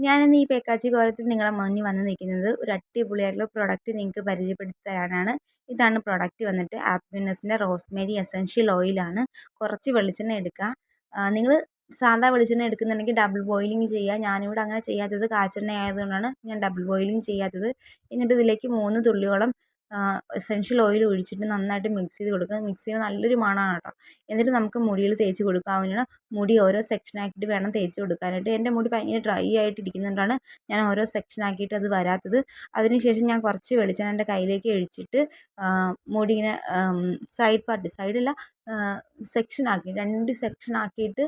ഞാനിന്ന് ഈ പേക്കാച്ചി കോലത്തിൽ നിങ്ങളുടെ മുന്നിൽ വന്ന് നിൽക്കുന്നത് ഒരു അടിപൊളിയായിട്ടുള്ള പ്രൊഡക്റ്റ് നിങ്ങൾക്ക് പരിചയപ്പെടുത്തി തരാനാണ്. ഇതാണ് പ്രൊഡക്റ്റ് വന്നിട്ട് ആപ്പിനെസിൻ്റെ റോസ്മേരി എസൻഷ്യൽ ഓയിലാണ്. കുറച്ച് വെളിച്ചെണ്ണ എടുക്കുക. നിങ്ങൾ സാധാ വെളിച്ചെണ്ണ എടുക്കുന്നുണ്ടെങ്കിൽ ഡബിൾ ബോയിലിംഗ് ചെയ്യുക. ഞാനിവിടെ അങ്ങനെ ചെയ്യാത്തത് കാച്ചെണ്ണ ആയതുകൊണ്ടാണ് ഞാൻ ഡബിൾ ബോയിലിംഗ് ചെയ്യാത്തത്. എന്നിട്ട് ഇതിലേക്ക് 3 തുള്ളിയോളം എസൻഷ്യൽ ഓയിൽ ഒഴിച്ചിട്ട് നന്നായിട്ട് മിക്സ് ചെയ്ത് കൊടുക്കുക. മിക്സ് ചെയ്യുമ്പോൾ നല്ലൊരു മണമാണ് കേട്ടോ. എന്നിട്ട് നമുക്ക് മുടിയിൽ തേച്ച് കൊടുക്കാവുന്നതാണ്. മുടി ഓരോ സെക്ഷനാക്കിയിട്ട് വേണം തേച്ച് കൊടുക്കാനായിട്ട്. എൻ്റെ മുടി ഭയങ്കര ഡ്രൈ ആയിട്ടിരിക്കുന്നതുകൊണ്ടാണ് ഞാൻ ഓരോ സെക്ഷനാക്കിയിട്ട് അത് വരാത്തത്. അതിനുശേഷം ഞാൻ കുറച്ച് വെളിച്ചെണ്ണ എൻ്റെ കയ്യിലേക്ക് ഒഴിച്ചിട്ട് മുടി ഇങ്ങനെ സൈഡല്ല സെക്ഷനാക്കി 2 സെക്ഷനാക്കിയിട്ട്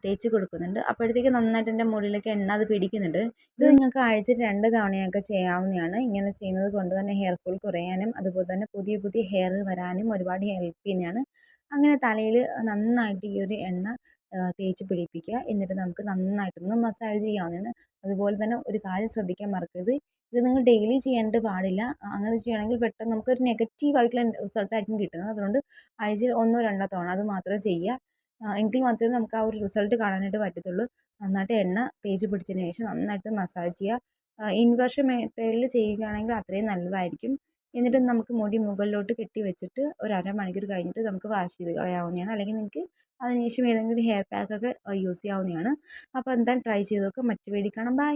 തേച്ച് കൊടുക്കുന്നുണ്ട്. അപ്പോഴത്തേക്ക് നന്നായിട്ട് എൻ്റെ മുടിയിലേക്ക് എണ്ണ അത് പിടിക്കുന്നുണ്ട്. ഇത് നിങ്ങൾക്ക് ആഴ്ചയിൽ 2 തവണയൊക്കെ ചെയ്യാവുന്നതാണ്. ഇങ്ങനെ ചെയ്യുന്നത് കൊണ്ട് തന്നെ ഹെയർ ഫോൾ കുറയാനും അതുപോലെ തന്നെ പുതിയ പുതിയ ഹെയർ വരാനും ഒരുപാട് ഹെൽപ്പ് ചെയ്യുന്നതാണ്. അങ്ങനെ തലയിൽ നന്നായിട്ട് ഈ ഒരു എണ്ണ തേച്ച് പിടിപ്പിക്കുക. എന്നിട്ട് നമുക്ക് നന്നായിട്ടൊന്ന് മസാജ് ചെയ്യാവുന്നതാണ്. അതുപോലെ തന്നെ ഒരു കാര്യം ശ്രദ്ധിക്കാൻ മറക്കരുത്, ഇത് നിങ്ങൾ ഡെയിലി ചെയ്യാനായിട്ട് പാടില്ല. അങ്ങനെ ചെയ്യുകയാണെങ്കിൽ പെട്ടെന്ന് നമുക്കൊരു നെഗറ്റീവായിട്ടുള്ള റിസൾട്ടായിരിക്കും കിട്ടുന്നത്. അതുകൊണ്ട് ആഴ്ചയിൽ 1-2 തവണ അത് മാത്രം ചെയ്യുക. എങ്കിൽ മാത്രമേ നമുക്ക് ആ ഒരു റിസൾട്ട് കാണാനായിട്ട് പറ്റത്തുള്ളൂ. നന്നായിട്ട് എണ്ണ തേച്ച് പിടിച്ചതിന് ശേഷം നന്നായിട്ട് മസാജ് ചെയ്യുക. ഇൻവേർഷൻ മെത്തേഡിൽ ചെയ്യുകയാണെങ്കിൽ അത്രയും നല്ലതായിരിക്കും. എന്നിട്ട് നമുക്ക് മുടി മുകളിലോട്ട് കെട്ടി വെച്ചിട്ട് ഒരു അരമണിക്കൂർ കഴിഞ്ഞിട്ട് നമുക്ക് വാഷ് ചെയ്ത് കളയാവുന്നതാണ്. അല്ലെങ്കിൽ നിങ്ങൾക്ക് അതിനുശേഷം ഏതെങ്കിലും ഹെയർ പാക്കൊക്കെ യൂസ് ചെയ്യാവുന്നതാണ്. അപ്പോൾ എന്തായാലും ട്രൈ ചെയ്ത് നോക്കുക. മറ്റു വീഡിയോ കാണാം. ബൈ.